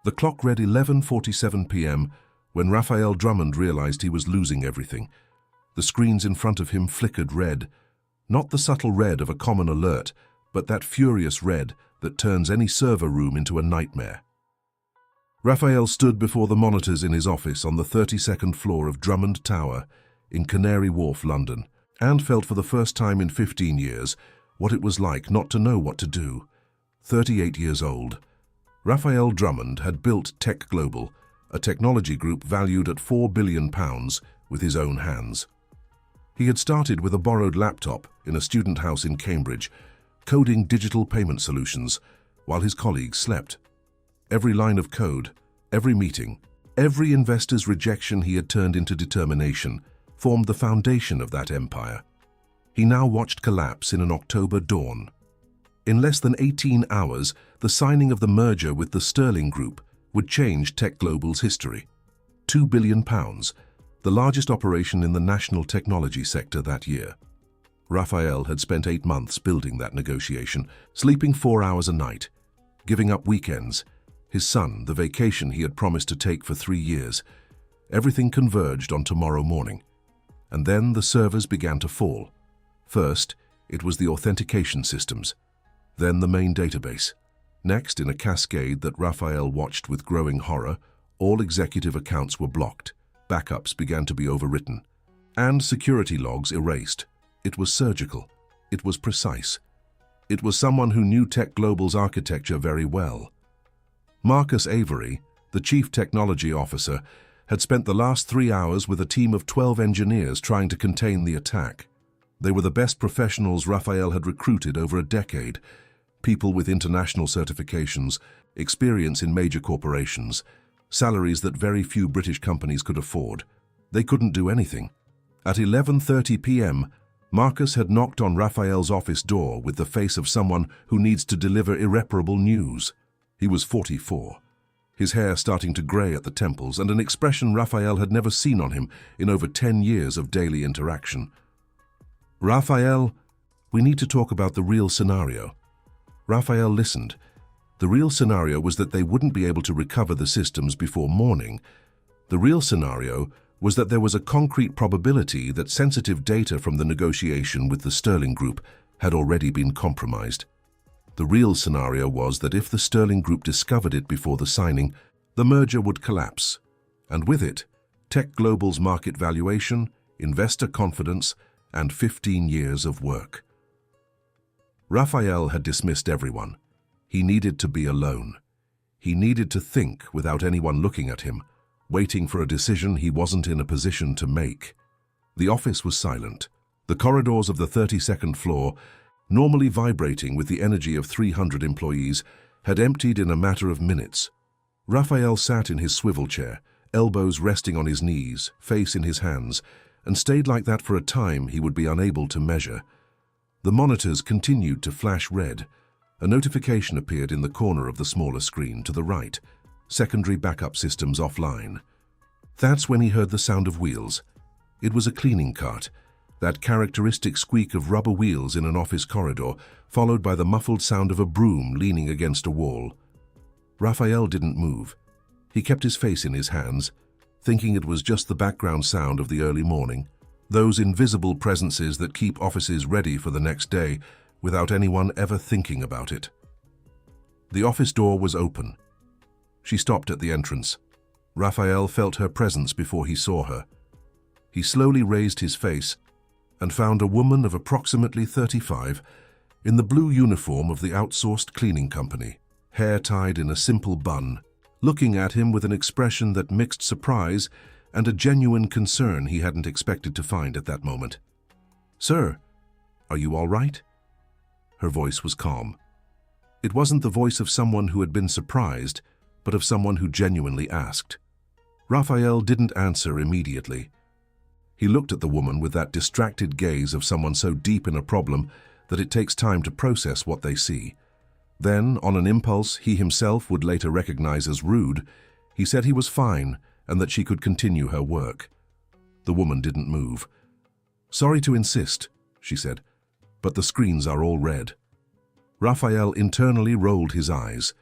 The clock read 11:47 p.m. when Raphael Drummond realized he was losing everything. The screens in front of him flickered red, not the subtle red of a common alert, but that furious red that turns any server room into a nightmare. Raphael stood before the monitors in his office on the 32nd floor of Drummond Tower in Canary Wharf, London, and felt for the first time in 15 years what it was like not to know what to do. 38 years old, Raphael Drummond had built Tech Global, a technology group valued at £4 billion, with his own hands. He had started with a borrowed laptop in a student house in Cambridge, coding digital payment solutions while his colleagues slept. Every line of code, every meeting, every investor's rejection he had turned into determination formed the foundation of that empire. He now watched collapse in an October dawn. In less than 18 hours, the signing of the merger with the Sterling Group would change Tech Global's history. £2 billion, the largest operation in the national technology sector that year. Raphael had spent 8 months building that negotiation, sleeping 4 hours a night, giving up weekends, his son, the vacation he had promised to take for 3 years. Everything converged on tomorrow morning. And then the servers began to fall. First, it was the authentication systems, then the main database. Next, in a cascade that Raphael watched with growing horror, all executive accounts were blocked, backups began to be overwritten, and security logs erased. It was surgical. It was precise. It was someone who knew Tech Global's architecture very well. Marcus Avery, the chief technology officer, had spent the last 3 hours with a team of 12 engineers trying to contain the attack. They were the best professionals Raphael had recruited over a decade, people with international certifications, experience in major corporations, salaries that very few British companies could afford. They couldn't do anything. At 11:30 p.m., Marcus had knocked on Raphael's office door with the face of someone who needs to deliver irreparable news. He was 44, his hair starting to grey at the temples, and an expression Raphael had never seen on him in over 10 years of daily interaction. "Raphael, we need to talk about the real scenario." Raphael listened. The real scenario was that they wouldn't be able to recover the systems before morning. The real scenario was that there was a concrete probability that sensitive data from the negotiation with the Sterling Group had already been compromised. The real scenario was that if the Sterling Group discovered it before the signing, the merger would collapse, and with it, Tech Global's market valuation, investor confidence, and 15 years of work. Raphael had dismissed everyone. He needed to be alone. He needed to think without anyone looking at him, waiting for a decision he wasn't in a position to make. The office was silent. The corridors of the 32nd floor, normally vibrating with the energy of 300 employees, had emptied in a matter of minutes. Raphael sat in his swivel chair, elbows resting on his knees, face in his hands, and stayed like that for a time he would be unable to measure. The monitors continued to flash red. A notification appeared in the corner of the smaller screen to the right. Secondary backup systems offline. That's when he heard the sound of wheels. It was a cleaning cart, that characteristic squeak of rubber wheels in an office corridor, followed by the muffled sound of a broom leaning against a wall. Raphael didn't move. He kept his face in his hands, thinking it was just the background sound of the early morning, those invisible presences that keep offices ready for the next day without anyone ever thinking about it. The office door was open. She stopped at the entrance. Raphael felt her presence before he saw her. He slowly raised his face and found a woman of approximately 35 in the blue uniform of the outsourced cleaning company, hair tied in a simple bun, looking at him with an expression that mixed surprise and a genuine concern he hadn't expected to find at that moment. "Sir, are you all right?" Her voice was calm. It wasn't the voice of someone who had been surprised, but of someone who genuinely asked. Raphael didn't answer immediately. He looked at the woman with that distracted gaze of someone so deep in a problem that it takes time to process what they see. Then, on an impulse he himself would later recognize as rude, he said he was fine and that she could continue her work. The woman didn't move. "Sorry to insist," she said, "but the screens are all red." Raphael internally rolled his eyes.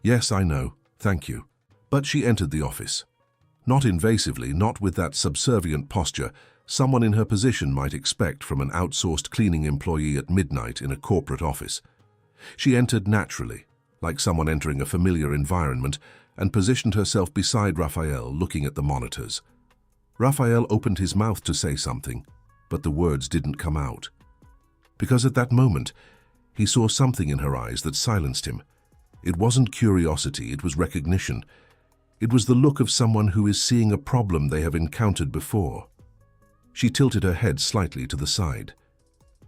"Yes, I know. Thank you." But she entered the office. Not invasively, not with that subservient posture someone in her position might expect from an outsourced cleaning employee at midnight in a corporate office. She entered naturally, like someone entering a familiar environment, and positioned herself beside Raphael, looking at the monitors. Raphael opened his mouth to say something, but the words didn't come out. Because at that moment, he saw something in her eyes that silenced him. It wasn't curiosity, it was recognition. It was the look of someone who is seeing a problem they have encountered before. She tilted her head slightly to the side.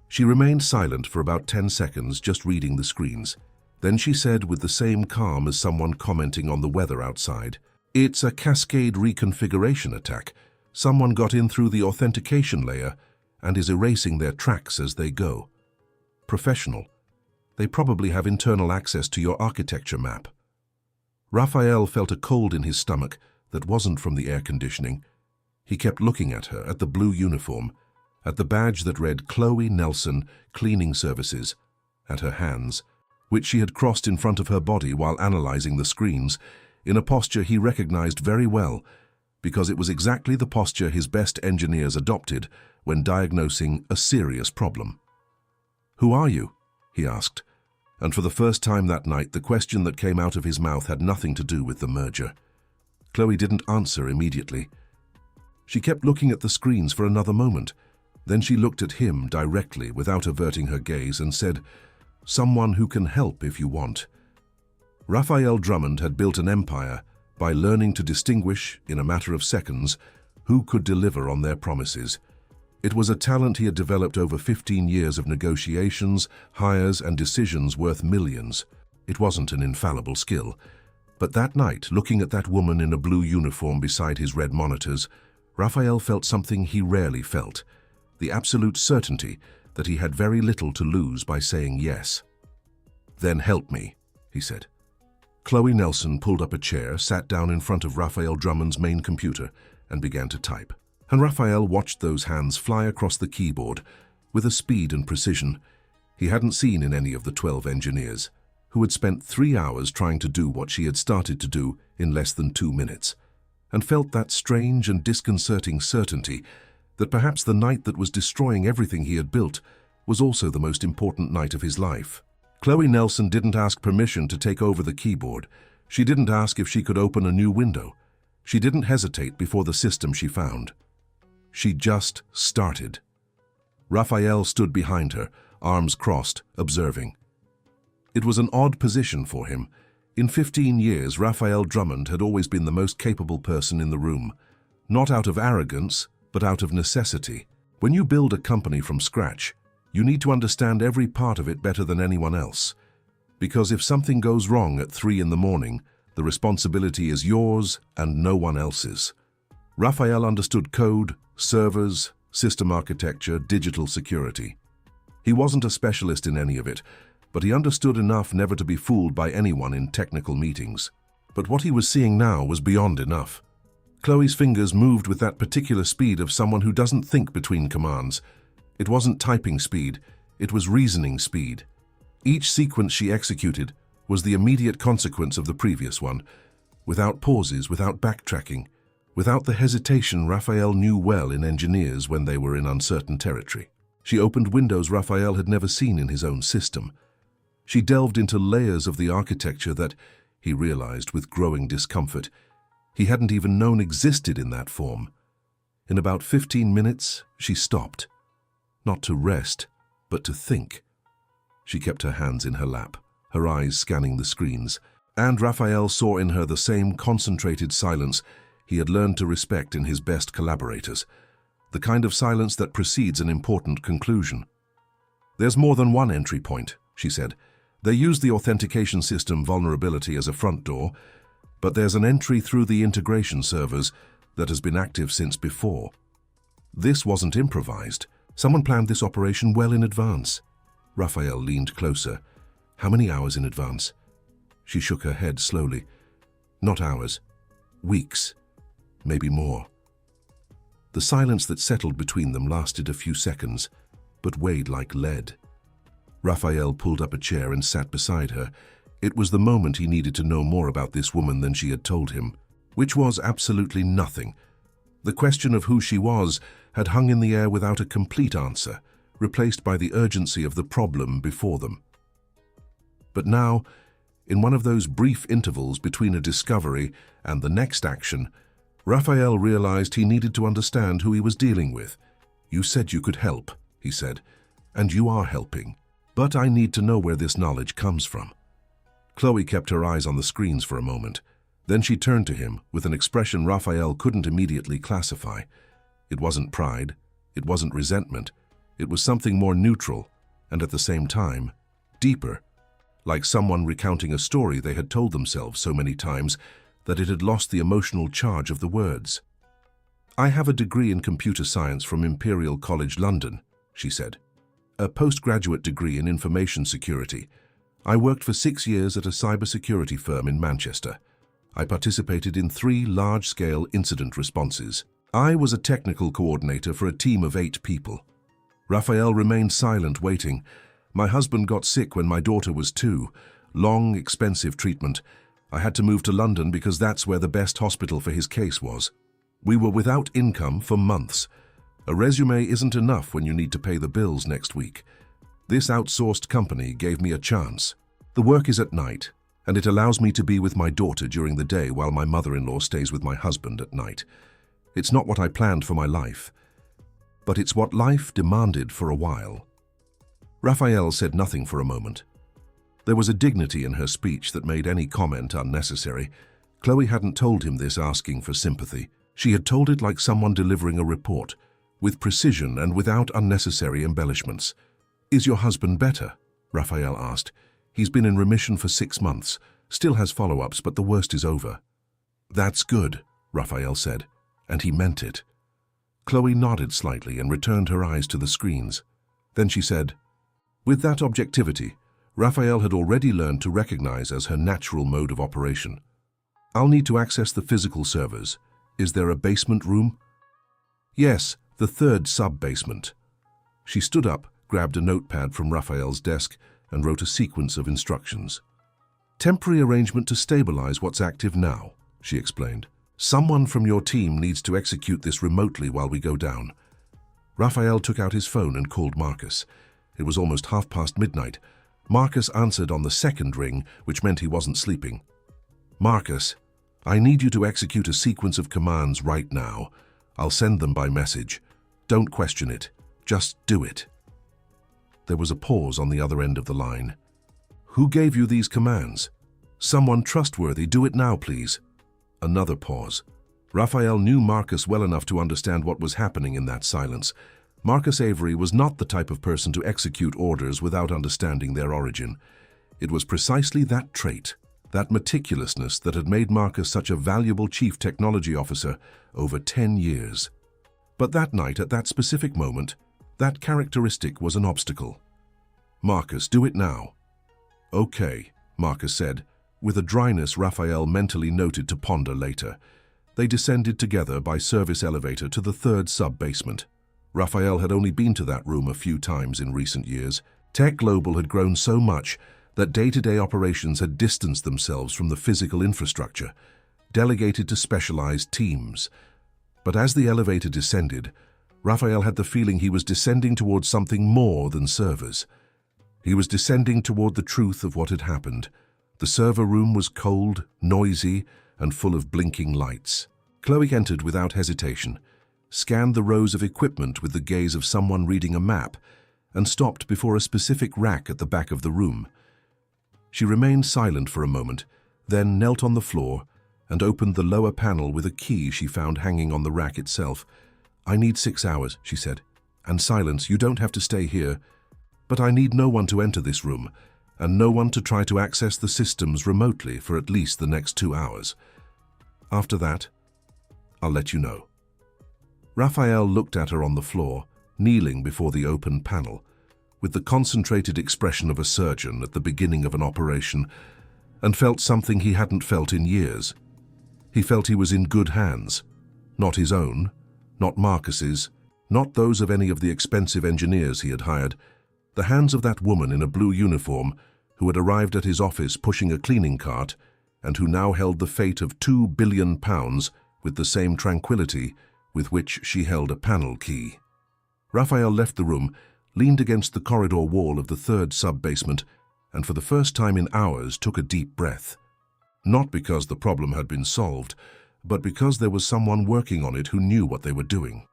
She remained silent for about 10 seconds, just reading the screens. Then she said with the same calm as someone commenting on the weather outside, "It's a cascade reconfiguration attack. Someone got in through the authentication layer and is erasing their tracks as they go. Professional. They probably have internal access to your architecture map." Raphael felt a cold in his stomach that wasn't from the air conditioning. He kept looking at her, at the blue uniform, at the badge that read Chloe Nelson Cleaning Services, at her hands, which she had crossed in front of her body while analyzing the screens, in a posture he recognized very well, because it was exactly the posture his best engineers adopted when diagnosing a serious problem. "Who are you?" he asked, and for the first time that night the question that came out of his mouth had nothing to do with the merger. Chloe didn't answer immediately. She kept looking at the screens for another moment. Then she looked at him directly without averting her gaze and said, "Someone who can help if you want." Raphael Drummond had built an empire by learning to distinguish, in a matter of seconds, who could deliver on their promises. It was a talent he had developed over 15 years of negotiations, hires, and decisions worth millions. It wasn't an infallible skill. But that night, looking at that woman in a blue uniform beside his red monitors, Raphael felt something he rarely felt, the absolute certainty that he had very little to lose by saying yes. "Then help me," he said. Chloe Nelson pulled up a chair, sat down in front of Raphael Drummond's main computer, and began to type. And Raphael watched those hands fly across the keyboard with a speed and precision he hadn't seen in any of the 12 engineers, who had spent 3 hours trying to do what she had started to do in less than 2 minutes, and felt that strange and disconcerting certainty that perhaps the night that was destroying everything he had built was also the most important night of his life. Chloe Nelson didn't ask permission to take over the keyboard. She didn't ask if she could open a new window. She didn't hesitate before the system she found. She just started. Raphael stood behind her, arms crossed, observing. It was an odd position for him. In 15 years, Raphael Drummond had always been the most capable person in the room, not out of arrogance, but out of necessity. When you build a company from scratch, you need to understand every part of it better than anyone else. Because if something goes wrong at 3 in the morning, the responsibility is yours and no one else's. Raphael understood code, servers, system architecture, digital security. He wasn't a specialist in any of it, but he understood enough never to be fooled by anyone in technical meetings. But what he was seeing now was beyond enough. Chloe's fingers moved with that particular speed of someone who doesn't think between commands. It wasn't typing speed, it was reasoning speed. Each sequence she executed was the immediate consequence of the previous one, without pauses, without backtracking, without the hesitation Raphael knew well in engineers when they were in uncertain territory. She opened windows Raphael had never seen in his own system. She delved into layers of the architecture that, he realized with growing discomfort, he hadn't even known existed in that form. In about 15 minutes, she stopped. Not to rest, but to think. She kept her hands in her lap, her eyes scanning the screens, and Raphael saw in her the same concentrated silence he had learned to respect in his best collaborators, the kind of silence that precedes an important conclusion. "There's more than one entry point," she said. "They use the authentication system vulnerability as a front door, but there's an entry through the integration servers that has been active since before. This wasn't improvised. Someone planned this operation well in advance." Raphael leaned closer. "How many hours in advance?" She shook her head slowly. "Not hours. Weeks. Maybe more." The silence that settled between them lasted a few seconds, but weighed like lead. Raphael pulled up a chair and sat beside her, It was the moment he needed to know more about this woman than she had told him, which was absolutely nothing. The question of who she was had hung in the air without a complete answer, replaced by the urgency of the problem before them. But now, in one of those brief intervals between a discovery and the next action, Raphael realized he needed to understand who he was dealing with. "You said you could help," he said, "and you are helping. But I need to know where this knowledge comes from." Chloe kept her eyes on the screens for a moment. Then she turned to him with an expression Raphael couldn't immediately classify. It wasn't pride, it wasn't resentment, it was something more neutral and at the same time deeper, like someone recounting a story they had told themselves so many times that it had lost the emotional charge of the words. "I have a degree in computer science from Imperial College London," she said. "A postgraduate degree in information security. I worked for 6 years at a cybersecurity firm in Manchester. I participated in 3 large-scale incident responses. I was a technical coordinator for a team of 8 people." Raphael remained silent, waiting. "My husband got sick when my daughter was 2. Long, expensive treatment. I had to move to London because that's where the best hospital for his case was. We were without income for months. A resume isn't enough when you need to pay the bills next week. This outsourced company gave me a chance. The work is at night, and it allows me to be with my daughter during the day while my mother-in-law stays with my husband at night. It's not what I planned for my life, but it's what life demanded for a while." Raphael said nothing for a moment. There was a dignity in her speech that made any comment unnecessary. Chloe hadn't told him this asking for sympathy. She had told it like someone delivering a report, with precision and without unnecessary embellishments. "Is your husband better?" Raphael asked. "He's been in remission for 6 months, still has follow-ups, but the worst is over." "That's good," Raphael said, and he meant it. Chloe nodded slightly and returned her eyes to the screens. Then she said, with that objectivity Raphael had already learned to recognize as her natural mode of operation, "I'll need to access the physical servers. Is there a basement room?" "Yes, the 3rd sub-basement." She stood up, grabbed a notepad from Raphael's desk, and wrote a sequence of instructions. "Temporary arrangement to stabilize what's active now," she explained. "Someone from your team needs to execute this remotely while we go down." Raphael took out his phone and called Marcus. It was almost midnight. Marcus answered on the 2nd ring, which meant he wasn't sleeping. "Marcus, I need you to execute a sequence of commands right now. I'll send them by message. Don't question it. Just do it." There was a pause on the other end of the line. "Who gave you these commands?" "Someone trustworthy. Do it now, please." Another pause. Raphael knew Marcus well enough to understand what was happening in that silence. Marcus Avery was not the type of person to execute orders without understanding their origin. It was precisely that trait, that meticulousness, that had made Marcus such a valuable chief technology officer over 10 years. But that night, at that specific moment, that characteristic was an obstacle. "Marcus, do it now." "Okay," Marcus said, with a dryness Raphael mentally noted to ponder later. They descended together by service elevator to the 3rd sub-basement. Raphael had only been to that room a few times in recent years. Tech Global had grown so much that day-to-day operations had distanced themselves from the physical infrastructure, delegated to specialized teams. But as the elevator descended, Raphael had the feeling he was descending towards something more than servers. He was descending toward the truth of what had happened. The server room was cold, noisy, and full of blinking lights. Chloe entered without hesitation, scanned the rows of equipment with the gaze of someone reading a map, and stopped before a specific rack at the back of the room. She remained silent for a moment, then knelt on the floor and opened the lower panel with a key she found hanging on the rack itself. "I need 6 hours," she said, "and silence. You don't have to stay here. But I need no one to enter this room, and no one to try to access the systems remotely for at least the next 2 hours. After that, I'll let you know." Raphael looked at her on the floor, kneeling before the open panel, with the concentrated expression of a surgeon at the beginning of an operation, and felt something he hadn't felt in years. He felt he was in good hands. Not his own, not Marcus's, not those of any of the expensive engineers he had hired. The hands of that woman in a blue uniform who had arrived at his office pushing a cleaning cart and who now held the fate of £2 billion with the same tranquility with which she held a panel key. Raphael left the room, leaned against the corridor wall of the third sub-basement, and for the first time in hours took a deep breath. Not because the problem had been solved, but because there was someone working on it who knew what they were doing.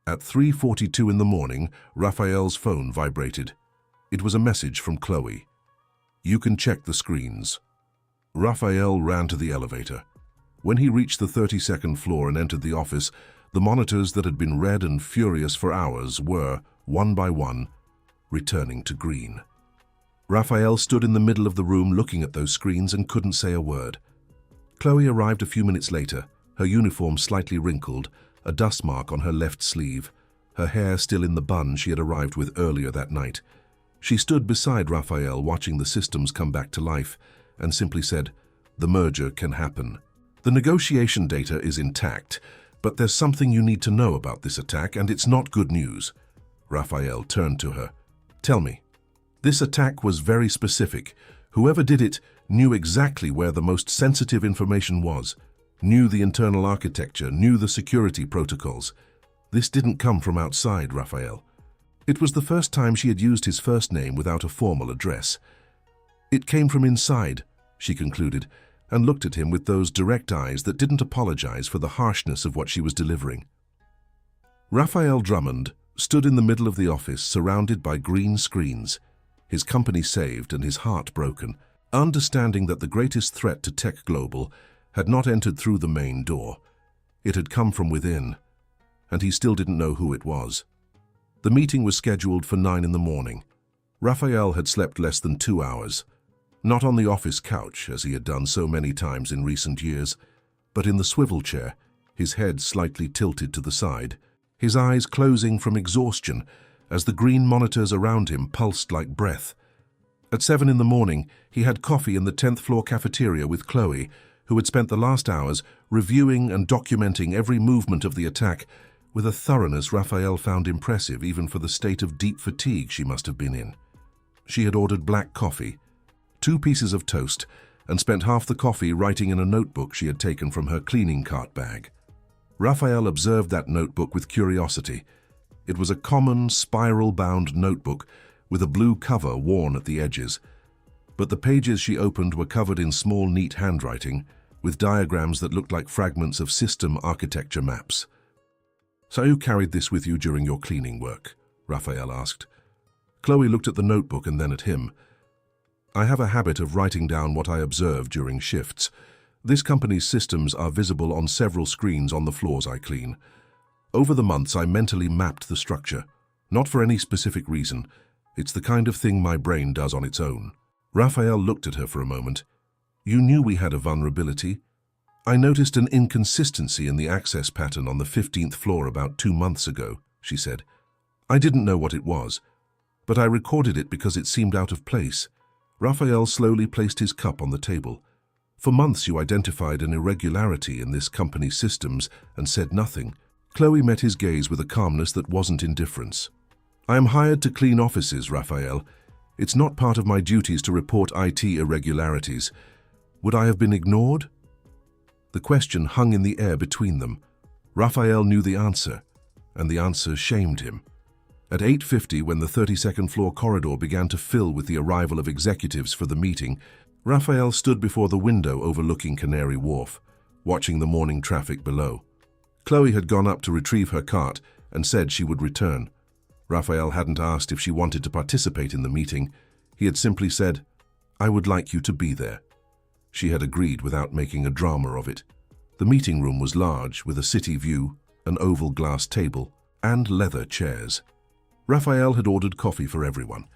At 3:42 in the morning, Raphael's phone vibrated. It was a message from Chloe. "You can check the screens." Raphael ran to the elevator. When he reached the 32nd floor and entered the office, the monitors that had been red and furious for hours were, one by one, returning to green. Raphael stood in the middle of the room looking at those screens and couldn't say a word. Chloe arrived a few minutes later, her uniform slightly wrinkled, a dust mark on her left sleeve, her hair still in the bun she had arrived with earlier that night. She stood beside Raphael watching the systems come back to life and simply said, "The merger can happen. The negotiation data is intact, but there's something you need to know about this attack, and it's not good news." Raphael turned to her. "Tell me." This attack was very specific. Whoever did it knew exactly where the most sensitive information was, knew the internal architecture, knew the security protocols. This didn't come from outside Raphael. It was the first time she had used his first name without a formal address. "It came from inside," she concluded, and looked at him with those direct eyes that didn't apologize for the harshness of what she was delivering. Raphael Drummond stood in the middle of the office, surrounded by green screens, his company saved and his heart broken, understanding that the greatest threat to Tech Global had not entered through the main door. It had come from within, and he still didn't know who it was. The meeting was scheduled for 9 in the morning. Raphael had slept less than 2 hours, not on the office couch, as he had done so many times in recent years, but in the swivel chair, his head slightly tilted to the side, his eyes closing from exhaustion as the green monitors around him pulsed like breath. At 7 in the morning, he had coffee in the 10th floor cafeteria with Chloe, who had spent the last hours reviewing and documenting every movement of the attack with a thoroughness Raphael found impressive even for the state of deep fatigue she must have been in. She had ordered black coffee, 2 pieces of toast, and spent half the coffee writing in a notebook she had taken from her cleaning cart bag. Raphael observed that notebook with curiosity. It was a common, spiral-bound notebook with a blue cover worn at the edges, but the pages she opened were covered in small, neat handwriting with diagrams that looked like fragments of system architecture maps. "So you carried this with you during your cleaning work?" Raphael asked. Chloe looked at the notebook and then at him. "I have a habit of writing down what I observe during shifts. This company's systems are visible on several screens on the floors I clean. Over the months, I mentally mapped the structure, not for any specific reason. It's the kind of thing my brain does on its own." Raphael looked at her for a moment. "You knew we had a vulnerability. I noticed an inconsistency in the access pattern on the 15th floor about 2 months ago," she said. "I didn't know what it was, but I recorded it because it seemed out of place." Raphael slowly placed his cup on the table. "For months you identified an irregularity in this company's systems and said nothing." Chloe met his gaze with a calmness that wasn't indifference. "I am hired to clean offices, Raphael. It's not part of my duties to report IT irregularities. Would I have been ignored?" The question hung in the air between them. Raphael knew the answer, and the answer shamed him. At 8:50, when the 32nd floor corridor began to fill with the arrival of executives for the meeting, Raphael stood before the window overlooking Canary Wharf, watching the morning traffic below. Chloe had gone up to retrieve her cart and said she would return. Raphael hadn't asked if she wanted to participate in the meeting. He had simply said, "I would like you to be there." She had agreed without making a drama of it. The meeting room was large, with a city view, an oval glass table, and leather chairs. Raphael had ordered coffee for everyone.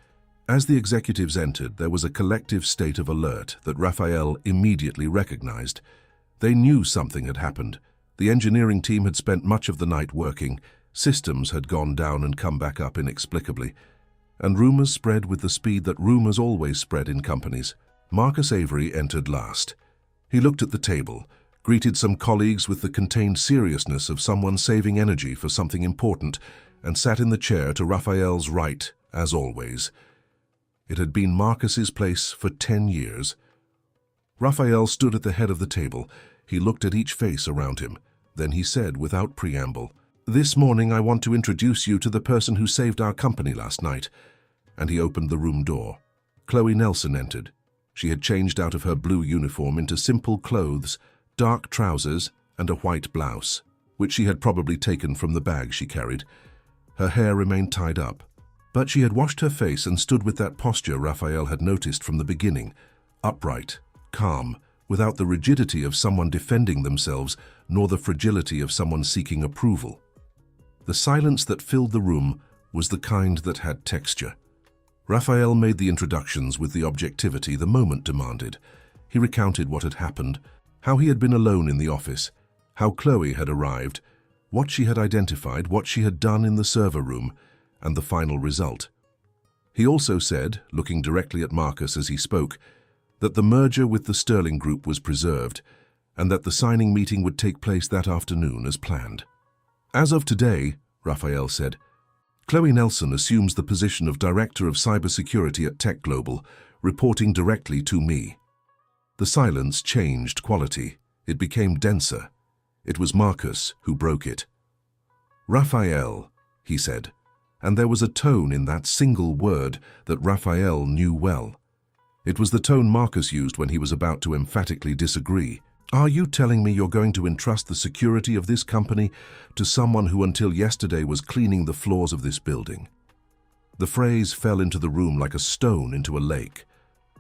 As the executives entered, there was a collective state of alert that Raphael immediately recognized. They knew something had happened. The engineering team had spent much of the night working, systems had gone down and come back up inexplicably, and rumors spread with the speed that rumors always spread in companies. Marcus Avery entered last. He looked at the table, greeted some colleagues with the contained seriousness of someone saving energy for something important, and sat in the chair to Raphael's right, as always. It had been Marcus's place for 10 years. Raphael stood at the head of the table. He looked at each face around him. Then he said, without preamble, "This morning I want to introduce you to the person who saved our company last night." And he opened the room door. Chloe Nelson entered. She had changed out of her blue uniform into simple clothes, dark trousers, and a white blouse, which she had probably taken from the bag she carried. Her hair remained tied up, but she had washed her face and stood with that posture Raphael had noticed from the beginning, upright, calm, without the rigidity of someone defending themselves, nor the fragility of someone seeking approval. The silence that filled the room was the kind that had texture. Raphael made the introductions with the objectivity the moment demanded. He recounted what had happened, how he had been alone in the office, how Chloe had arrived, what she had identified, what she had done in the server room, and the final result. He also said, looking directly at Marcus as he spoke, that the merger with the Sterling Group was preserved, and that the signing meeting would take place that afternoon as planned. "As of today," Raphael said, "Chloe Nelson assumes the position of Director of Cybersecurity at Tech Global, reporting directly to me." The silence changed quality. It became denser. It was Marcus who broke it. "Raphael," he said, and there was a tone in that single word that Raphael knew well. It was the tone Marcus used when he was about to emphatically disagree. "Are you telling me you're going to entrust the security of this company to someone who until yesterday was cleaning the floors of this building?" The phrase fell into the room like a stone into a lake.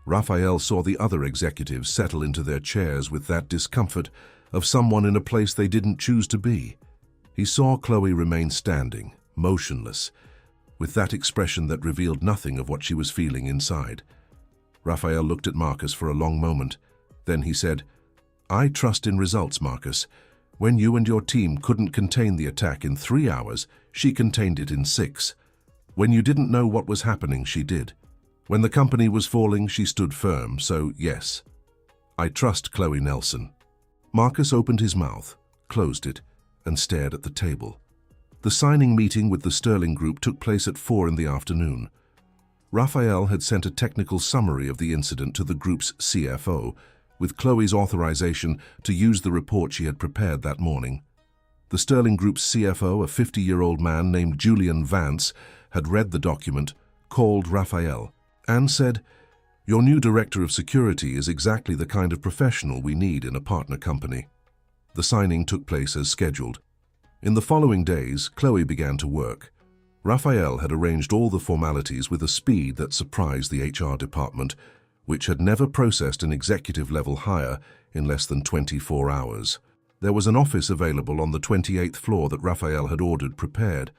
Raphael saw the other executives settle into their chairs with that discomfort of someone in a place they didn't choose to be. He saw Chloe remain standing, motionless, with that expression that revealed nothing of what she was feeling inside. Raphael looked at Marcus for a long moment. Then he said, "I trust in results, Marcus. When you and your team couldn't contain the attack in 3 hours, she contained it in 6. When you didn't know what was happening, she did. When the company was falling, she stood firm, so yes. I trust Chloe Nelson." Marcus opened his mouth, closed it, and stared at the table. The signing meeting with the Sterling Group took place at 4 in the afternoon. Raphael had sent a technical summary of the incident to the group's CFO, with Chloe's authorization to use the report she had prepared that morning. The Sterling Group's CFO, a 50-year-old man named Julian Vance, had read the document, called Raphael, and said, "Your new Director of Security is exactly the kind of professional we need in a partner company." The signing took place as scheduled. In the following days, Chloe began to work. Raphael had arranged all the formalities with a speed that surprised the HR department, which had never processed an executive-level hire in less than 24 hours. There was an office available on the 28th floor that Raphael had ordered prepared.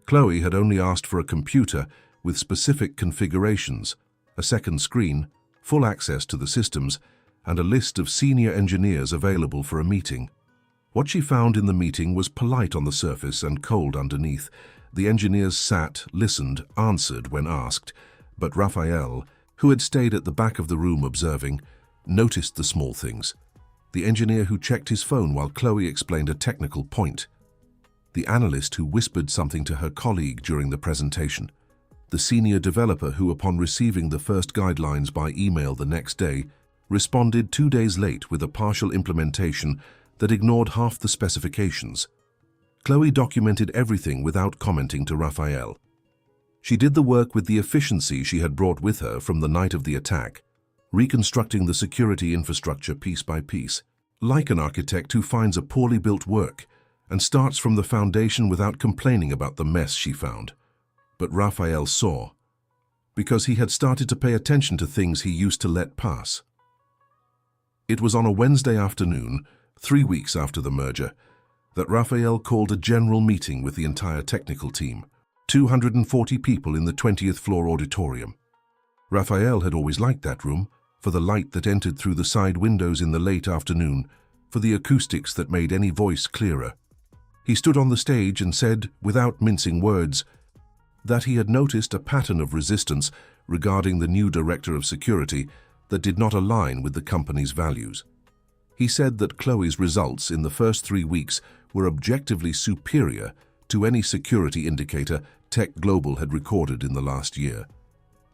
Chloe had only asked for a computer with specific configurations, a second screen, full access to the systems, and a list of senior engineers available for a meeting. What she found in the meeting was polite on the surface and cold underneath. The engineers sat, listened, answered when asked, but Raphael, who had stayed at the back of the room observing, noticed the small things. The engineer who checked his phone while Chloe explained a technical point. The analyst who whispered something to her colleague during the presentation. The senior developer who, upon receiving the first guidelines by email the next day, responded 2 days late with a partial implementation that ignored half the specifications. Chloe documented everything without commenting to Raphael. She did the work with the efficiency she had brought with her from the night of the attack, reconstructing the security infrastructure piece by piece, like an architect who finds a poorly built work and starts from the foundation without complaining about the mess she found. But Raphael saw, because he had started to pay attention to things he used to let pass. It was on a Wednesday afternoon, 3 weeks after the merger, that Raphael called a general meeting with the entire technical team, 240 people in the 20th floor auditorium. Raphael had always liked that room, for the light that entered through the side windows in the late afternoon, for the acoustics that made any voice clearer. He stood on the stage and said, without mincing words, that he had noticed a pattern of resistance regarding the new Director of Security that did not align with the company's values. He said that Chloe's results in the first 3 weeks were objectively superior to any security indicator Tech Global had recorded in the last year.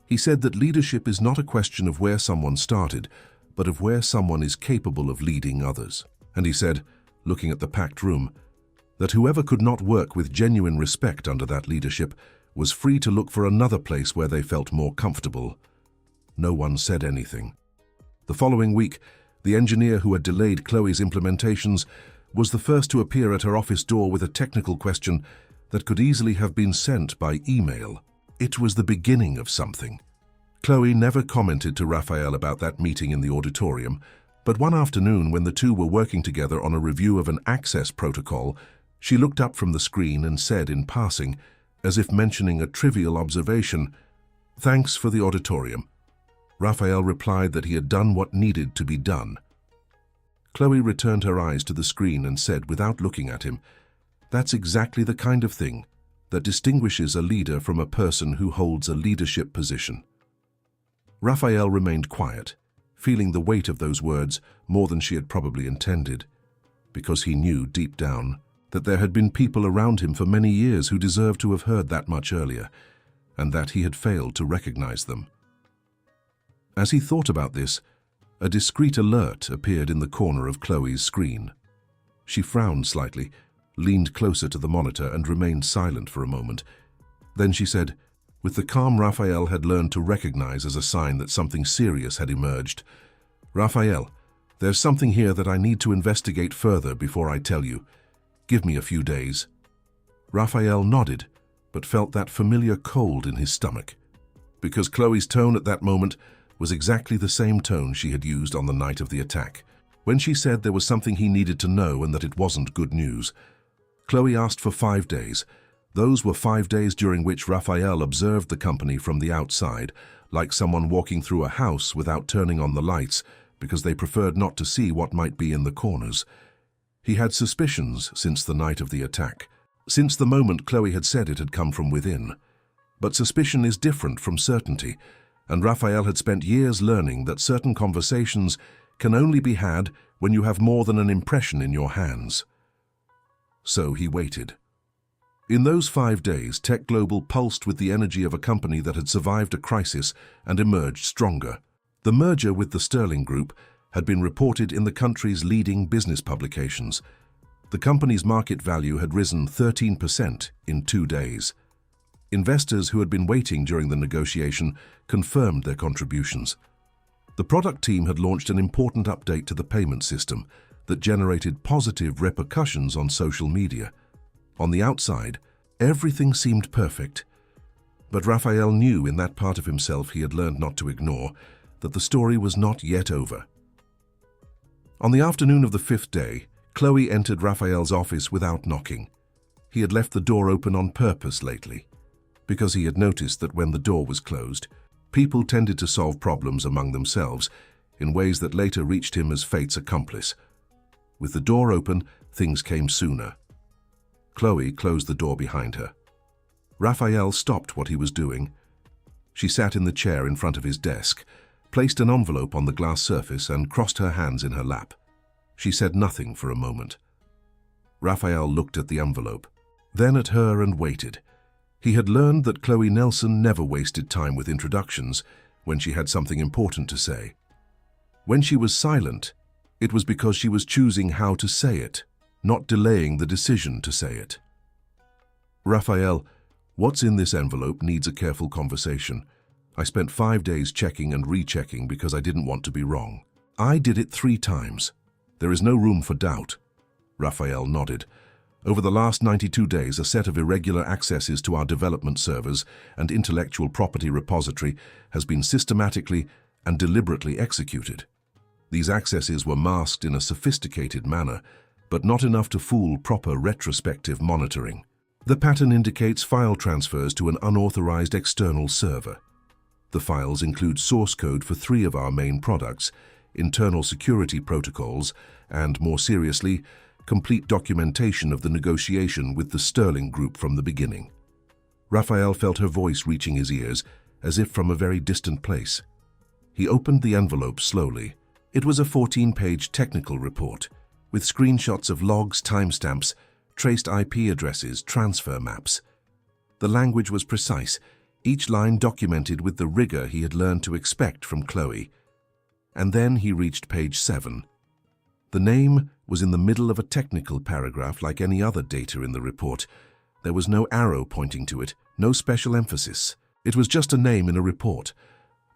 He said that leadership is not a question of where someone started, but of where someone is capable of leading others. And he said, looking at the packed room, that whoever could not work with genuine respect under that leadership was free to look for another place where they felt more comfortable. No one said anything. The following week, the engineer who had delayed Chloe's implementations was the first to appear at her office door with a technical question that could easily have been sent by email. It was the beginning of something. Chloe never commented to Raphael about that meeting in the auditorium, but one afternoon when the two were working together on a review of an access protocol, she looked up from the screen and said in passing, as if mentioning a trivial observation, "Thanks for the auditorium." Raphael replied that he had done what needed to be done. Chloe returned her eyes to the screen and said without looking at him, "That's exactly the kind of thing that distinguishes a leader from a person who holds a leadership position." Raphael remained quiet, feeling the weight of those words more than she had probably intended, because he knew deep down that there had been people around him for many years who deserved to have heard that much earlier, and that he had failed to recognize them. As he thought about this, a discreet alert appeared in the corner of Chloe's screen. She frowned slightly, leaned closer to the monitor and remained silent for a moment. Then she said, with the calm Raphael had learned to recognize as a sign that something serious had emerged, "Raphael, there's something here that I need to investigate further before I tell you. Give me a few days." Raphael nodded, but felt that familiar cold in his stomach, because Chloe's tone at that moment was exactly the same tone she had used on the night of the attack, when she said there was something he needed to know and that it wasn't good news. Chloe asked for 5 days. Those were 5 days during which Raphael observed the company from the outside, like someone walking through a house without turning on the lights, because they preferred not to see what might be in the corners. He had suspicions since the night of the attack, since the moment Chloe had said it had come from within. But suspicion is different from certainty, and Raphael had spent years learning that certain conversations can only be had when you have more than an impression in your hands. So he waited. In those 5 days, Tech Global pulsed with the energy of a company that had survived a crisis and emerged stronger. The merger with the Sterling Group had been reported in the country's leading business publications. The company's market value had risen 13% in 2 days. Investors who had been waiting during the negotiation confirmed their contributions. The product team had launched an important update to the payment system that generated positive repercussions on social media. On the outside, everything seemed perfect. But Raphael knew in that part of himself he had learned not to ignore that the story was not yet over. On the afternoon of the 5th day, Chloe entered Raphael's office without knocking. He had left the door open on purpose lately, because he had noticed that when the door was closed, people tended to solve problems among themselves in ways that later reached him as fate's accomplice. With the door open, things came sooner. Chloe closed the door behind her. Raphael stopped what he was doing. She sat in the chair in front of his desk, placed an envelope on the glass surface and crossed her hands in her lap. She said nothing for a moment. Raphael looked at the envelope, then at her and waited. He had learned that Chloe Nelson never wasted time with introductions when she had something important to say. When she was silent, it was because she was choosing how to say it, not delaying the decision to say it. "Raphael, what's in this envelope needs a careful conversation. I spent 5 days checking and rechecking because I didn't want to be wrong. I did it 3 times. There is no room for doubt." Raphael nodded. "Over the last 92 days, a set of irregular accesses to our development servers and intellectual property repository has been systematically and deliberately executed. These accesses were masked in a sophisticated manner, but not enough to fool proper retrospective monitoring. The pattern indicates file transfers to an unauthorized external server. The files include source code for 3 of our main products, internal security protocols, and, more seriously, complete documentation of the negotiation with the Sterling Group from the beginning." Raphael felt her voice reaching his ears, as if from a very distant place. He opened the envelope slowly. It was a 14-page technical report, with screenshots of logs, timestamps, traced IP addresses, transfer maps. The language was precise, each line documented with the rigor he had learned to expect from Chloe. And then he reached page 7. The name was in the middle of a technical paragraph like any other data in the report. There was no arrow pointing to it, no special emphasis. It was just a name in a report.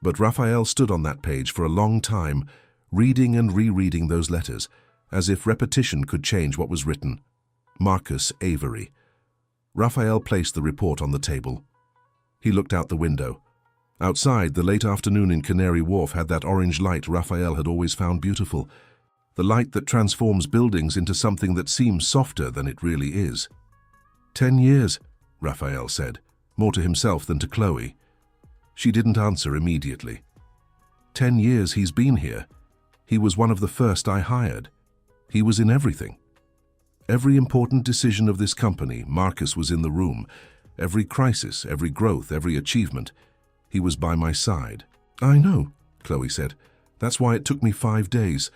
But Raphael stood on that page for a long time, reading and rereading those letters, as if repetition could change what was written. Marcus Avery. Raphael placed the report on the table. He looked out the window. Outside, the late afternoon in Canary Wharf had that orange light Raphael had always found beautiful. The light that transforms buildings into something that seems softer than it really is. 10 years, Raphael said, more to himself than to Chloe. She didn't answer immediately. 10 years he's been here. He was one of the first I hired. He was in everything. Every important decision of this company, Marcus was in the room. Every crisis, every growth, every achievement. He was by my side. I know, Chloe said. That's why it took me 5 days.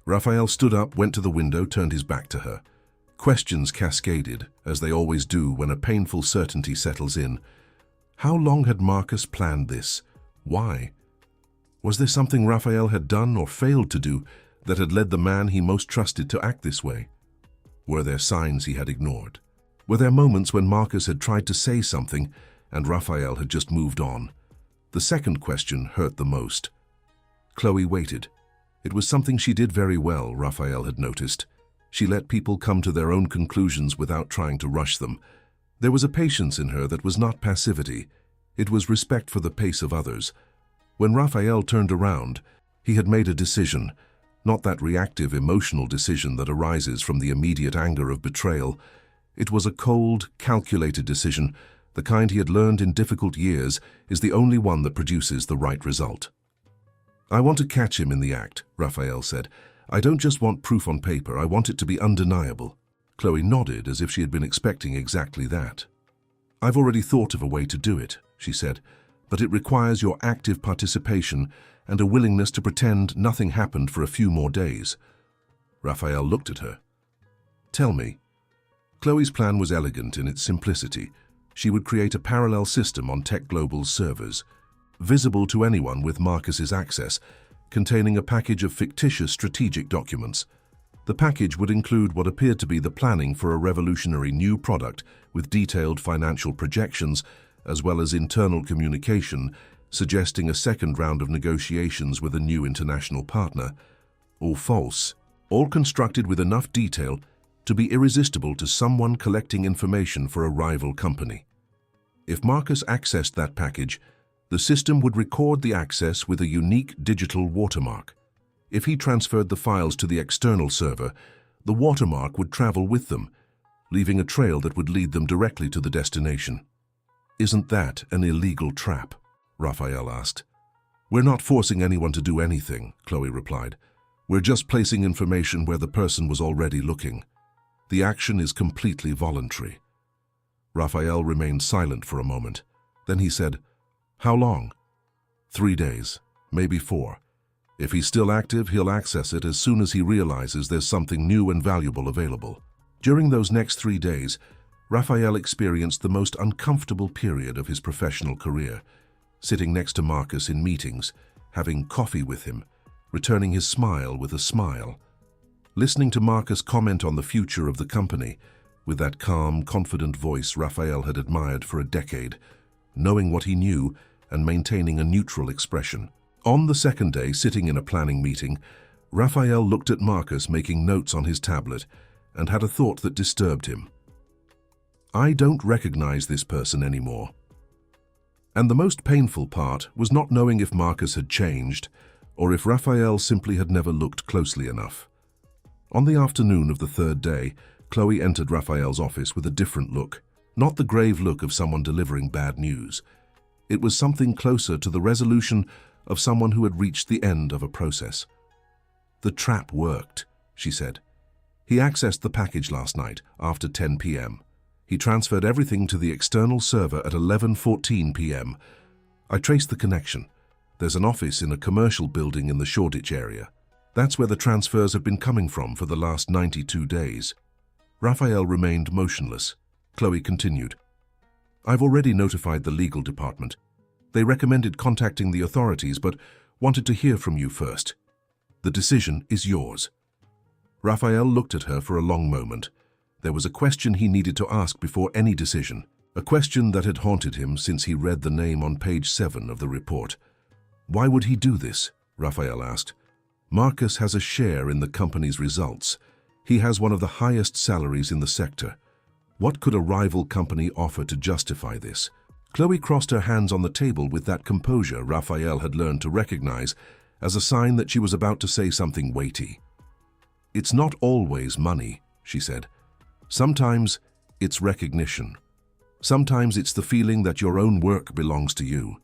Raphael stood up, went to the window, turned his back to her. Questions cascaded, as they always do when a painful certainty settles in. How long had Marcus planned this? Why? Was there something Raphael had done or failed to do that had led the man he most trusted to act this way? Were there signs he had ignored? Were there moments when Marcus had tried to say something and Raphael had just moved on? The second question hurt the most. Chloe waited. It was something she did very well, Raphael had noticed. She let people come to their own conclusions without trying to rush them. There was a patience in her that was not passivity. It was respect for the pace of others. When Raphael turned around, he had made a decision, not that reactive, emotional decision that arises from the immediate anger of betrayal. It was a cold, calculated decision. The kind he had learned in difficult years is the only one that produces the right result. I want to catch him in the act, Raphael said. I don't just want proof on paper, I want it to be undeniable. Chloe nodded as if she had been expecting exactly that. I've already thought of a way to do it, she said, but it requires your active participation and a willingness to pretend nothing happened for a few more days. Raphael looked at her. Tell me. Chloe's plan was elegant in its simplicity. She would create a parallel system on Tech Global's servers, visible to anyone with Marcus's access, containing a package of fictitious strategic documents. The package would include what appeared to be the planning for a revolutionary new product with detailed financial projections, as well as internal communication, suggesting a second round of negotiations with a new international partner. All false, all constructed with enough detail to be irresistible to someone collecting information for a rival company. If Marcus accessed that package, the system would record the access with a unique digital watermark. If he transferred the files to the external server, the watermark would travel with them, leaving a trail that would lead them directly to the destination. Isn't that an illegal trap? Raphael asked. We're not forcing anyone to do anything, Chloe replied. We're just placing information where the person was already looking. The action is completely voluntary. Raphael remained silent for a moment. Then he said, How long? 3 days, maybe 4. If he's still active, he'll access it as soon as he realizes there's something new and valuable available. During those next 3 days, Raphael experienced the most uncomfortable period of his professional career, sitting next to Marcus in meetings, having coffee with him, returning his smile with a smile, listening to Marcus comment on the future of the company with that calm, confident voice Raphael had admired for a decade, knowing what he knew and maintaining a neutral expression. On the second day, sitting in a planning meeting, Raphael looked at Marcus making notes on his tablet and had a thought that disturbed him. I don't recognize this person anymore. And the most painful part was not knowing if Marcus had changed or if Raphael simply had never looked closely enough. On the afternoon of the third day, Chloe entered Raphael's office with a different look, not the grave look of someone delivering bad news. It was something closer to the resolution of someone who had reached the end of a process. The trap worked, she said. He accessed the package last night after 10 p.m. He transferred everything to the external server at 11:14 p.m. I traced the connection. There's an office in a commercial building in the Shoreditch area. That's where the transfers have been coming from for the last 92 days. Raphael remained motionless. Chloe continued. I've already notified the legal department. They recommended contacting the authorities, but wanted to hear from you first. The decision is yours." Raphael looked at her for a long moment. There was a question he needed to ask before any decision, a question that had haunted him since he read the name on page 7 of the report. "Why would he do this?" Raphael asked. "Marcus has a share in the company's results. He has one of the highest salaries in the sector. What could a rival company offer to justify this?" Chloe crossed her hands on the table with that composure Raphael had learned to recognize as a sign that she was about to say something weighty. "It's not always money," she said. "Sometimes it's recognition. Sometimes it's the feeling that your own work belongs to you.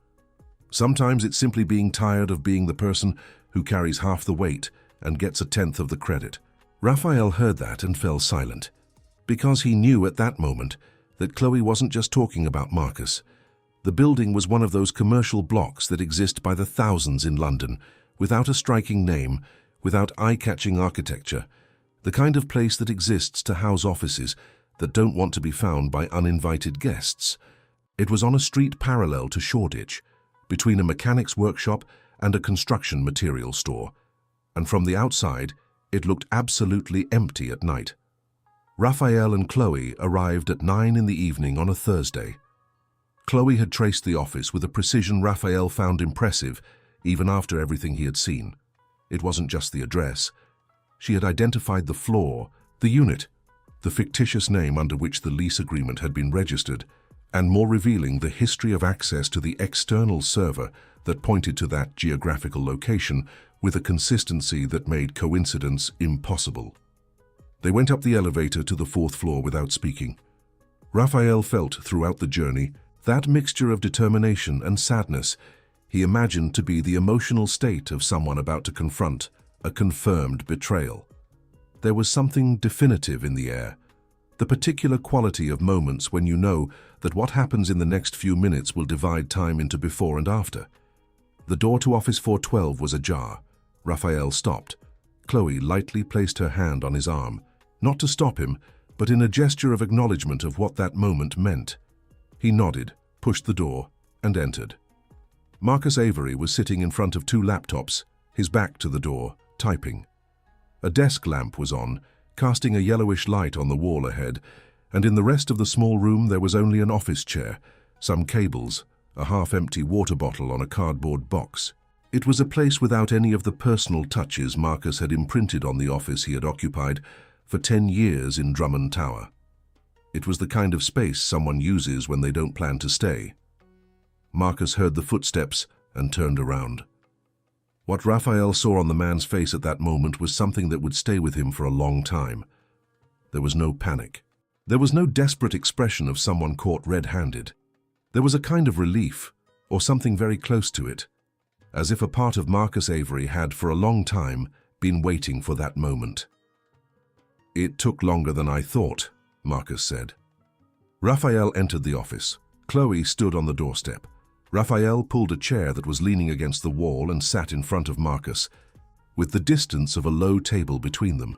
Sometimes it's simply being tired of being the person who carries half the weight and gets a tenth of the credit." Raphael heard that and fell silent, because he knew at that moment that Chloe wasn't just talking about Marcus. The building was one of those commercial blocks that exist by the thousands in London, without a striking name, without eye-catching architecture, the kind of place that exists to house offices that don't want to be found by uninvited guests. It was on a street parallel to Shoreditch, between a mechanic's workshop and a construction material store, and from the outside, it looked absolutely empty at night. Raphael and Chloe arrived at 9 in the evening on a Thursday. Chloe had traced the office with a precision Raphael found impressive, even after everything he had seen. It wasn't just the address. She had identified the floor, the unit, the fictitious name under which the lease agreement had been registered, and more revealing, the history of access to the external server that pointed to that geographical location with a consistency that made coincidence impossible. They went up the elevator to the 4th floor without speaking. Raphael felt throughout the journey that mixture of determination and sadness he imagined to be the emotional state of someone about to confront a confirmed betrayal. There was something definitive in the air, the particular quality of moments when you know that what happens in the next few minutes will divide time into before and after. The door to Office 412 was ajar. Raphael stopped. Chloe lightly placed her hand on his arm, not to stop him, but in a gesture of acknowledgement of what that moment meant. He nodded, pushed the door, and entered. Marcus Avery was sitting in front of 2 laptops, his back to the door, typing. A desk lamp was on, casting a yellowish light on the wall ahead, and in the rest of the small room there was only an office chair, some cables, a half-empty water bottle on a cardboard box. It was a place without any of the personal touches Marcus had imprinted on the office he had occupied for 10 years in Drummond Tower. It was the kind of space someone uses when they don't plan to stay. Marcus heard the footsteps and turned around. What Raphael saw on the man's face at that moment was something that would stay with him for a long time. There was no panic. There was no desperate expression of someone caught red-handed. There was a kind of relief, or something very close to it, as if a part of Marcus Avery had, for a long time, been waiting for that moment. "It took longer than I thought," Marcus said. Raphael entered the office. Chloe stood on the doorstep. Raphael pulled a chair that was leaning against the wall and sat in front of Marcus, with the distance of a low table between them.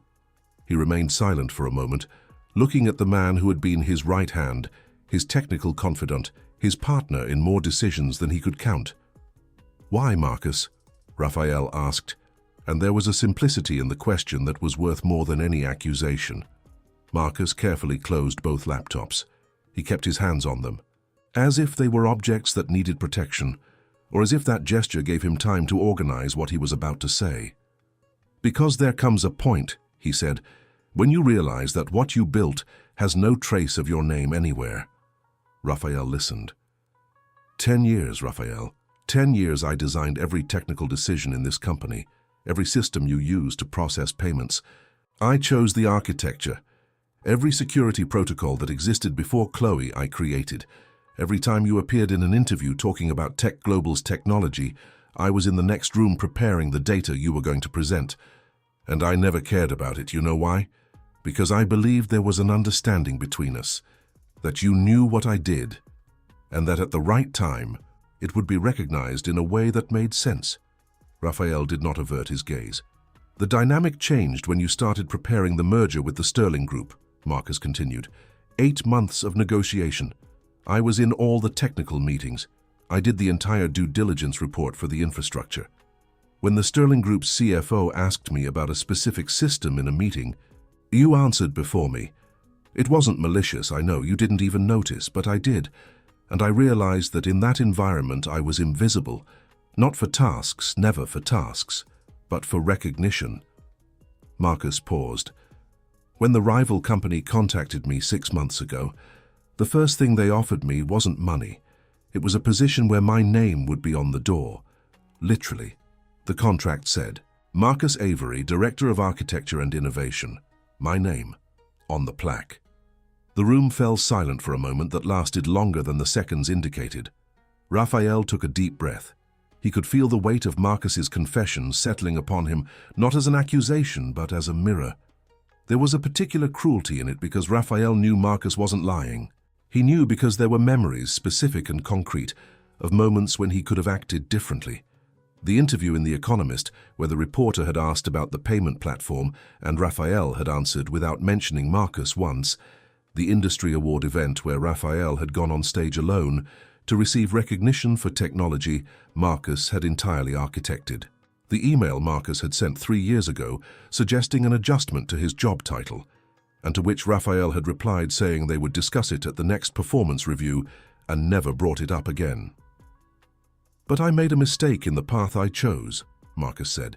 He remained silent for a moment, looking at the man who had been his right hand, his technical confidant, his partner in more decisions than he could count. "Why, Marcus?" Raphael asked, and there was a simplicity in the question that was worth more than any accusation. Marcus carefully closed both laptops. He kept his hands on them, as if they were objects that needed protection, or as if that gesture gave him time to organize what he was about to say. "Because there comes a point," he said, "when you realize that what you built has no trace of your name anywhere." Raphael listened. 10 years, Raphael. 10 years I designed every technical decision in this company, every system you use to process payments. I chose the architecture. Every security protocol that existed before Chloe I created. Every time you appeared in an interview talking about Tech Global's technology, I was in the next room preparing the data you were going to present. And I never cared about it. You know why? Because I believed there was an understanding between us, that you knew what I did, and that at the right time, it would be recognized in a way that made sense. Raphael did not avert his gaze. The dynamic changed when you started preparing the merger with the Sterling Group, Marcus continued. 8 months of negotiation, I was in all the technical meetings. I did the entire due diligence report for the infrastructure. When the Sterling Group's CFO asked me about a specific system in a meeting, you answered before me. It wasn't malicious, I know, you didn't even notice, but I did. And I realized that in that environment I was invisible, not for tasks, never for tasks, but for recognition. Marcus paused. When the rival company contacted me 6 months ago, the first thing they offered me wasn't money. It was a position where my name would be on the door. Literally. The contract said, Marcus Avery, Director of Architecture and Innovation. My name. On the plaque. The room fell silent for a moment that lasted longer than the seconds indicated. Raphael took a deep breath. He could feel the weight of Marcus's confession settling upon him, not as an accusation, but as a mirror. There was a particular cruelty in it because Raphael knew Marcus wasn't lying. He knew because there were memories, specific and concrete, of moments when he could have acted differently. The interview in The Economist, where the reporter had asked about the payment platform and Raphael had answered without mentioning Marcus once, the industry award event where Raphael had gone on stage alone to receive recognition for technology Marcus had entirely architected. The email Marcus had sent 3 years ago suggesting an adjustment to his job title, and to which Raphael had replied saying they would discuss it at the next performance review and never brought it up again. But I made a mistake in the path I chose, Marcus said,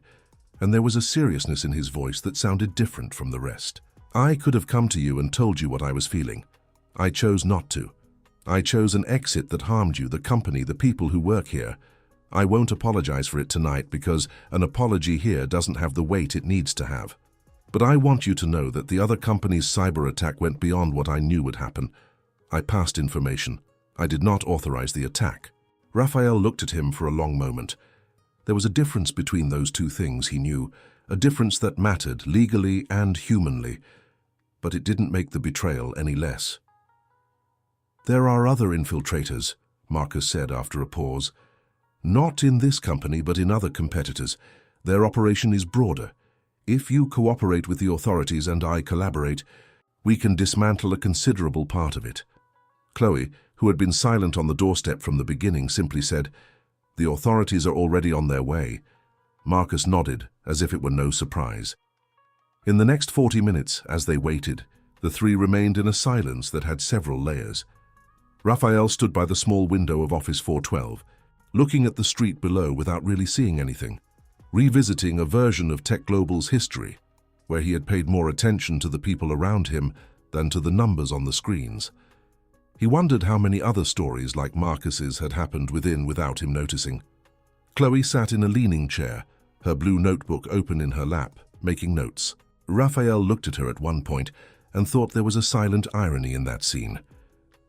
and there was a seriousness in his voice that sounded different from the rest. I could have come to you and told you what I was feeling. I chose not to. I chose an exit that harmed you, the company, the people who work here. I won't apologize for it tonight because an apology here doesn't have the weight it needs to have. But I want you to know that the other company's cyber attack went beyond what I knew would happen. I passed information. I did not authorize the attack. Raphael looked at him for a long moment. There was a difference between those two things, he knew, a difference that mattered legally and humanly, but it didn't make the betrayal any less. There are other infiltrators, Marcus said after a pause. Not in this company, but in other competitors. Their operation is broader. If you cooperate with the authorities and I collaborate, we can dismantle a considerable part of it. Chloe, who had been silent on the doorstep from the beginning, simply said, The authorities are already on their way. Marcus nodded, as if it were no surprise. In the next 40 minutes, as they waited, the three remained in a silence that had several layers. Raphael stood by the small window of Office 412, looking at the street below without really seeing anything, revisiting a version of Tech Global's history, where he had paid more attention to the people around him than to the numbers on the screens. He wondered how many other stories like Marcus's had happened without him noticing. Chloe sat in a leaning chair, her blue notebook open in her lap, making notes. Raphael looked at her at one point and thought there was a silent irony in that scene.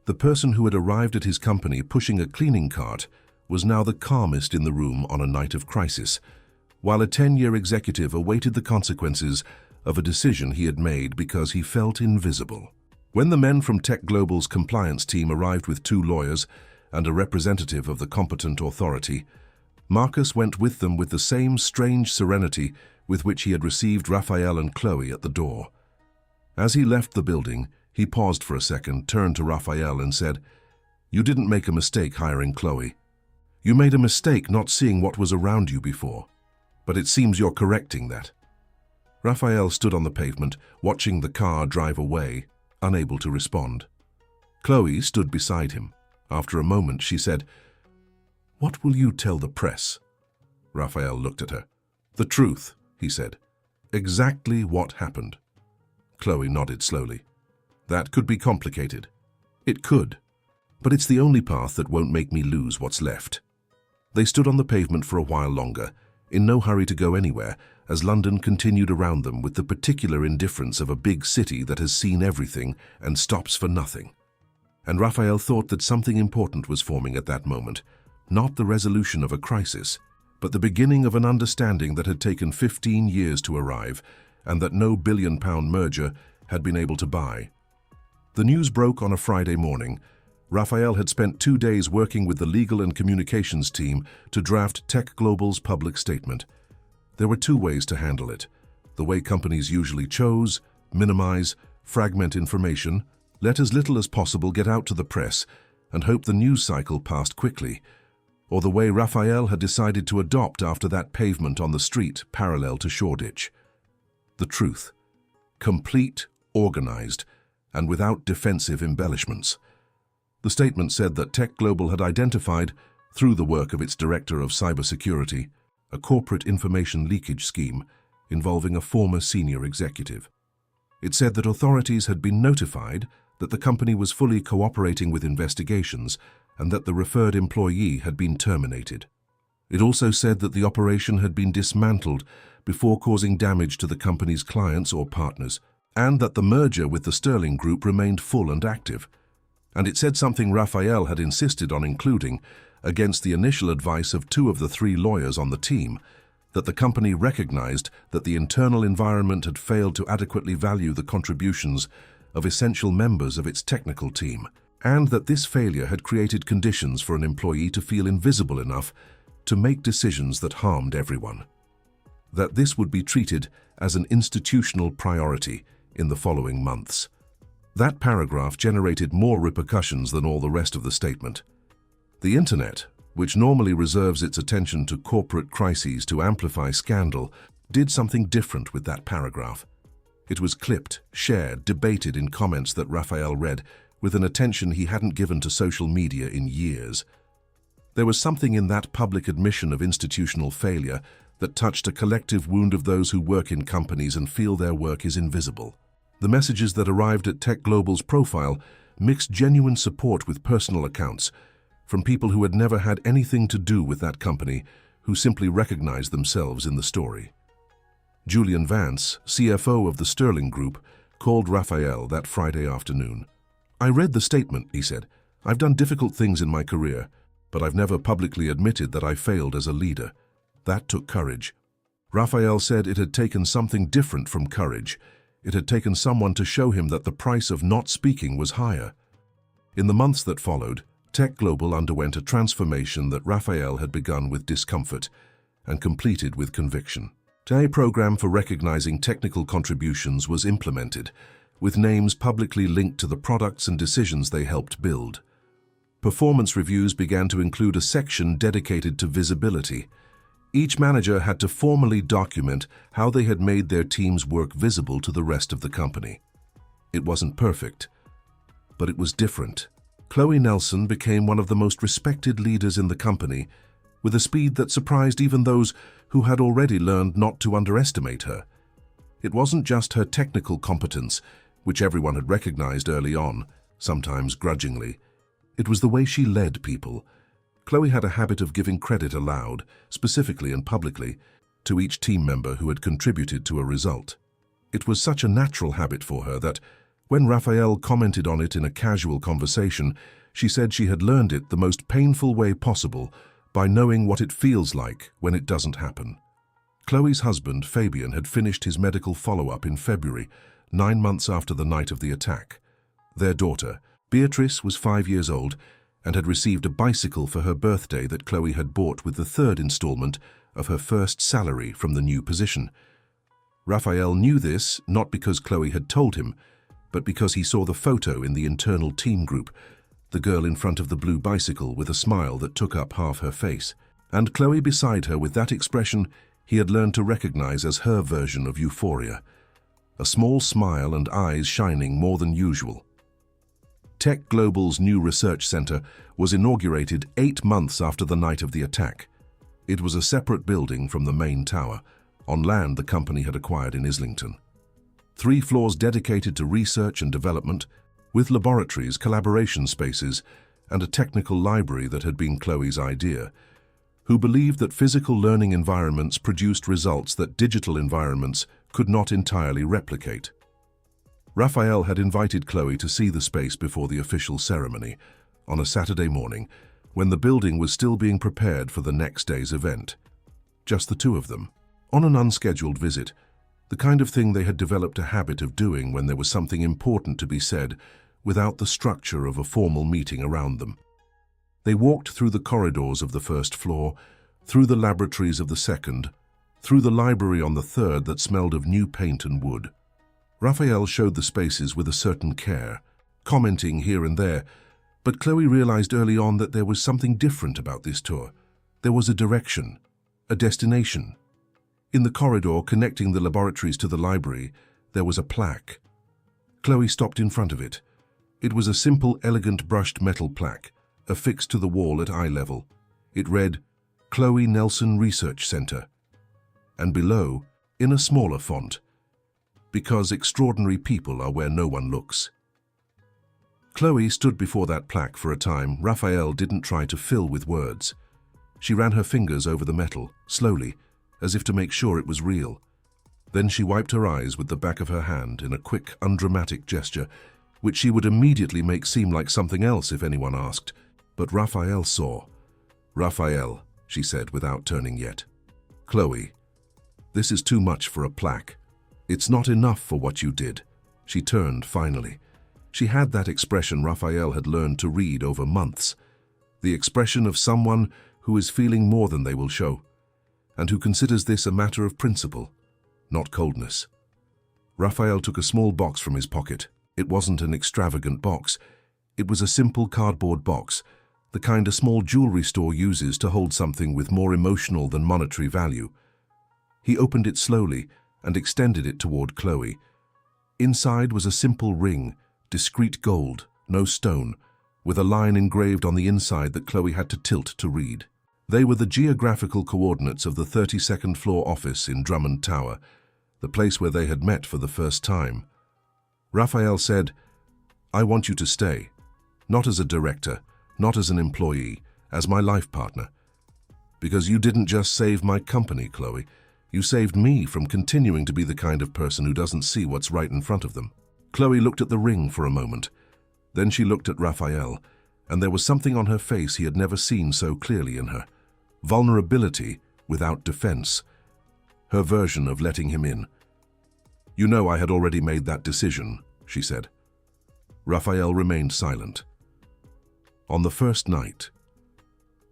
The person who had arrived at his company pushing a cleaning cart was now the calmest in the room on a night of crisis, while a 10-year executive awaited the consequences of a decision he had made because he felt invisible. When the men from Tech Global's compliance team arrived with 2 lawyers and a representative of the competent authority, Marcus went with them with the same strange serenity with which he had received Raphael and Chloe at the door. As he left the building, he paused for a second, turned to Raphael and said, You didn't make a mistake hiring Chloe. You made a mistake not seeing what was around you before. But it seems you're correcting that. Raphael stood on the pavement, watching the car drive away, unable to respond. Chloe stood beside him. After a moment, she said, What will you tell the press? Raphael looked at her. The truth, he said. Exactly what happened. Chloe nodded slowly. That could be complicated. It could. But it's the only path that won't make me lose what's left. They stood on the pavement for a while longer, in no hurry to go anywhere, as London continued around them with the particular indifference of a big city that has seen everything and stops for nothing. And Raphael thought that something important was forming at that moment, not the resolution of a crisis, but the beginning of an understanding that had taken 15 years to arrive and that no billion-pound merger had been able to buy. The news broke on a Friday morning. Raphael had spent 2 days working with the legal and communications team to draft Tech Global's public statement. There were 2 ways to handle it. The way companies usually chose: minimize, fragment information, let as little as possible get out to the press, and hope the news cycle passed quickly, or the way Raphael had decided to adopt after that pavement on the street parallel to Shoreditch. The truth. Complete, organized, and without defensive embellishments. The statement said that Tech Global had identified, through the work of its director of cybersecurity, a corporate information leakage scheme involving a former senior executive. It said that authorities had been notified that the company was fully cooperating with investigations and that the referred employee had been terminated. It also said that the operation had been dismantled before causing damage to the company's clients or partners, and that the merger with the Sterling Group remained full and active. And it said something Raphael had insisted on including, against the initial advice of 2 of the 3 lawyers on the team, that the company recognized that the internal environment had failed to adequately value the contributions of essential members of its technical team, and that this failure had created conditions for an employee to feel invisible enough to make decisions that harmed everyone. That this would be treated as an institutional priority in the following months. That paragraph generated more repercussions than all the rest of the statement. The Internet, which normally reserves its attention to corporate crises to amplify scandal, did something different with that paragraph. It was clipped, shared, debated in comments that Raphael read with an attention he hadn't given to social media in years. There was something in that public admission of institutional failure that touched a collective wound of those who work in companies and feel their work is invisible. The messages that arrived at Tech Global's profile mixed genuine support with personal accounts from people who had never had anything to do with that company, who simply recognized themselves in the story. Julian Vance, CFO of the Sterling Group, called Raphael that Friday afternoon. "I read the statement," he said. "I've done difficult things in my career, but I've never publicly admitted that I failed as a leader. That took courage." Raphael said it had taken something different from courage. It had taken someone to show him that the price of not speaking was higher. In the months that followed, Tech Global underwent a transformation that Raphael had begun with discomfort and completed with conviction. A program for recognizing technical contributions was implemented, with names publicly linked to the products and decisions they helped build. Performance reviews began to include a section dedicated to visibility. Each manager had to formally document how they had made their team's work visible to the rest of the company. It wasn't perfect, but it was different. Chloe Nelson became one of the most respected leaders in the company, with a speed that surprised even those who had already learned not to underestimate her. It wasn't just her technical competence, which everyone had recognized early on, sometimes grudgingly. It was the way she led people. Chloe had a habit of giving credit aloud, specifically and publicly, to each team member who had contributed to a result. It was such a natural habit for her that, when Raphael commented on it in a casual conversation, she said she had learned it the most painful way possible, by knowing what it feels like when it doesn't happen. Chloe's husband, Fabian, had finished his medical follow-up in February, 9 months after the night of the attack. Their daughter, Beatrice, was 5 years old and had received a bicycle for her birthday that Chloe had bought with the 3rd installment of her first salary from the new position. Raphael knew this not because Chloe had told him, but because he saw the photo in the internal team group, the girl in front of the blue bicycle with a smile that took up half her face, and Chloe beside her with that expression he had learned to recognize as her version of euphoria, a small smile and eyes shining more than usual. Tech Global's new research center was inaugurated 8 months after the night of the attack. It was a separate building from the main tower, on land the company had acquired in Islington. 3 floors dedicated to research and development, with laboratories, collaboration spaces, and a technical library that had been Chloe's idea, who believed that physical learning environments produced results that digital environments could not entirely replicate. Raphael had invited Chloe to see the space before the official ceremony, on a Saturday morning, when the building was still being prepared for the next day's event. Just the 2 of them, on an unscheduled visit, the kind of thing they had developed a habit of doing when there was something important to be said, without the structure of a formal meeting around them. They walked through the corridors of the 1st floor, through the laboratories of the 2nd, through the library on the 3rd that smelled of new paint and wood. Raphael showed the spaces with a certain care, commenting here and there, But Chloe realized early on that there was something different about this tour. There was a direction, a destination. In the corridor connecting the laboratories to the library, there was a plaque. Chloe stopped in front of it. It was a simple, elegant brushed metal plaque, affixed to the wall at eye level. It read, Chloe Nelson Research Center. And below, in a smaller font, because extraordinary people are where no one looks. Chloe stood before that plaque for a time. Raphael didn't try to fill with words. She ran her fingers over the metal, slowly, as if to make sure it was real. Then she wiped her eyes with the back of her hand in a quick, undramatic gesture, which she would immediately make seem like something else if anyone asked. But Raphael saw. Raphael, she said without turning yet. Chloe, this is too much for a plaque. It's not enough for what you did. She turned finally. She had that expression Raphael had learned to read over months. The expression of someone who is feeling more than they will show, and who considers this a matter of principle, not coldness. Raphael took a small box from his pocket. It wasn't an extravagant box. It was a simple cardboard box, the kind a small jewelry store uses to hold something with more emotional than monetary value. He opened it slowly and extended it toward Chloe. Inside was a simple ring, discreet gold, no stone, with a line engraved on the inside that Chloe had to tilt to read. They were the geographical coordinates of the 32nd floor office in Drummond Tower, the place where they had met for the first time. Raphael said, I want you to stay, not as a director, not as an employee, as my life partner. Because you didn't just save my company, Chloe. You saved me from continuing to be the kind of person who doesn't see what's right in front of them. Chloe looked at the ring for a moment. Then she looked at Raphael, and there was something on her face he had never seen so clearly in her. Vulnerability without defense. Her version of letting him in. You know I had already made that decision, she said. Raphael remained silent. On the first night,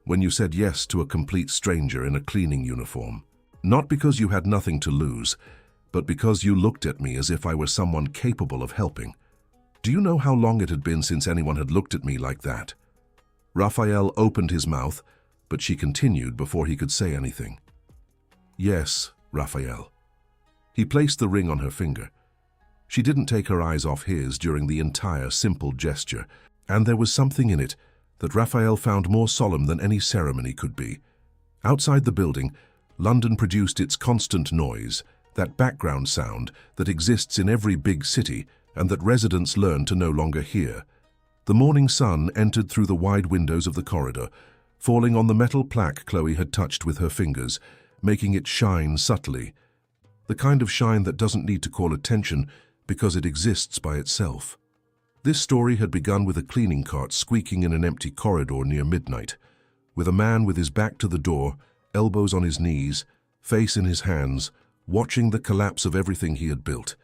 when you said yes to a complete stranger in a cleaning uniform, not because you had nothing to lose, but because you looked at me as if I were someone capable of helping. Do you know how long it had been since anyone had looked at me like that? Raphael opened his mouth, but she continued before he could say anything. Yes, Raphael. He placed the ring on her finger. She didn't take her eyes off his during the entire simple gesture, and there was something in it that Raphael found more solemn than any ceremony could be. Outside the building, London produced its constant noise, that background sound that exists in every big city and that residents learn to no longer hear. The morning sun entered through the wide windows of the corridor, falling on the metal plaque Chloe had touched with her fingers, making it shine subtly. The kind of shine that doesn't need to call attention because it exists by itself. This story had begun with a cleaning cart squeaking in an empty corridor near midnight, with a man with his back to the door, elbows on his knees, face in his hands, watching the collapse of everything he had built.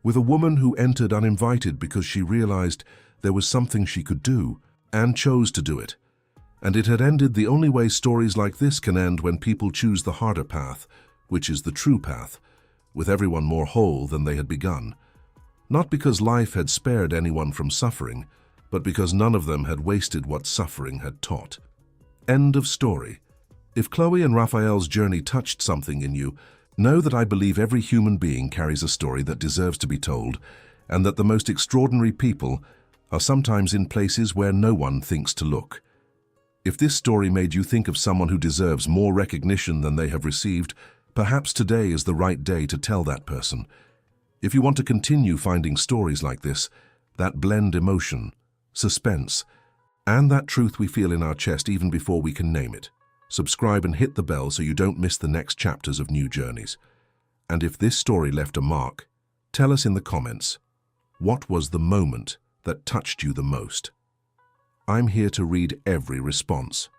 With a woman who entered uninvited because she realized there was something she could do, and chose to do it. And it had ended the only way stories like this can end, when people choose the harder path, which is the true path, with everyone more whole than they had begun. Not because life had spared anyone from suffering, but because none of them had wasted what suffering had taught. End of story. If Chloe and Raphael's journey touched something in you, know that I believe every human being carries a story that deserves to be told, and that the most extraordinary people are sometimes in places where no one thinks to look. If this story made you think of someone who deserves more recognition than they have received, perhaps today is the right day to tell that person. If you want to continue finding stories like this, that blend emotion, suspense, and that truth we feel in our chest even before we can name it, subscribe and hit the bell so you don't miss the next chapters of new journeys. And if this story left a mark, tell us in the comments, what was the moment that touched you the most? I'm here to read every response.